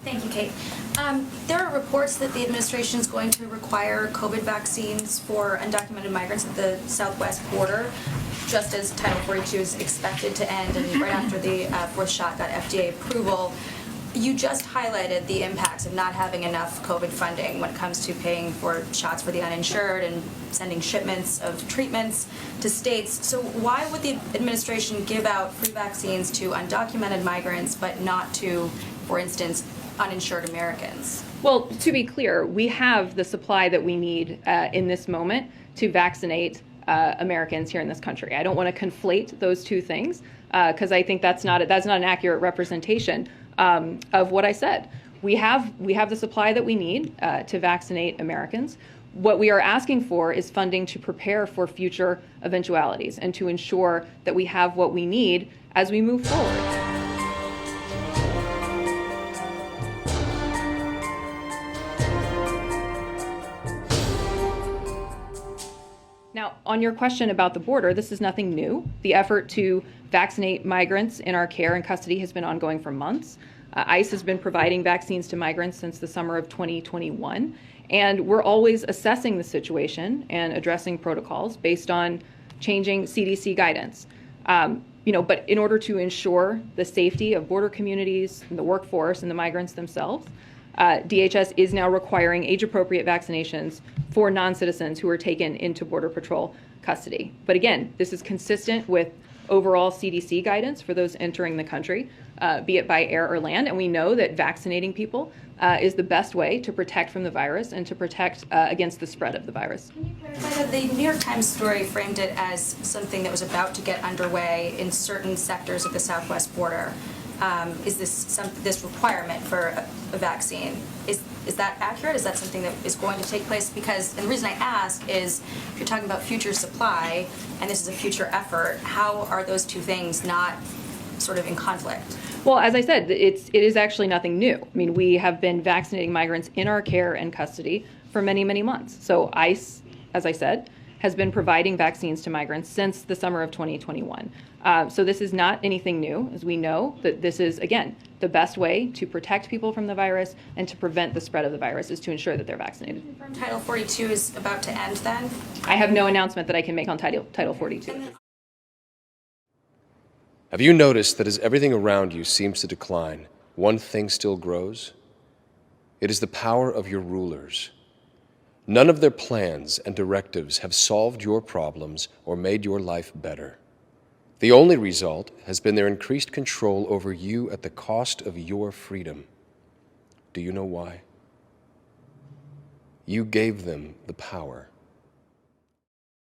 Thank you, Kate. There are reports that the administration is going to require COVID vaccines for undocumented migrants at the southwest border, just as Title 42 is expected to end and right after the fourth shot got FDA approval. You just highlighted the impacts of not having enough COVID funding when it comes to paying for shots for the uninsured and sending shipments of treatments to states. So why would the administration give out free vaccines to undocumented migrants but not to, for instance, uninsured Americans? Well, to be clear, we have the supply that we need in this moment to vaccinate Americans here in this country. I don't want to conflate those two things because I think that's not an accurate representation of what I said. We have the supply that we need to vaccinate Americans. What we are asking for is funding to prepare for future eventualities and to ensure that we have what we need as we move forward. Now, on your question about the border, this is nothing new. The effort to vaccinate migrants in our care and custody has been ongoing for months. ICE has been providing vaccines to migrants since the summer of 2021, and we're always assessing the situation and addressing protocols based on changing CDC guidance. But in order to ensure the safety of border communities, and the workforce, and the migrants themselves, DHS is now requiring age-appropriate vaccinations for non-citizens who are taken into Border Patrol custody. But again, this is consistent with overall CDC guidance for those entering the country, be it by air or land. And we know that vaccinating people is the best way to protect from the virus and to protect against the spread of the virus. Can you clarify that the New York Times story framed it as something that was about to get underway in certain sectors of the southwest border? Is this requirement for a vaccine? Is that accurate? Is that something that is going to take place? Because, and the reason I ask is, if you're talking about future supply, and this is a future effort, how are those two things not sort of in conflict? Well, as I said, it is actually nothing new. I mean, we have been vaccinating migrants in our care and custody for many, many months. So ICE, as I said, has been providing vaccines to migrants since the summer of 2021. So this is not anything new, as we know that this is, again, the best way to protect people from the virus and to prevent the spread of the virus is to ensure that they're vaccinated. Title 42 is about to end then? I have no announcement that I can make on Title 42. Have you noticed that as everything around you seems to decline, one thing still grows? It is the power of your rulers. None of their plans and directives have solved your problems or made your life better. The only result has been their increased control over you at the cost of your freedom. Do you know why? You gave them the power.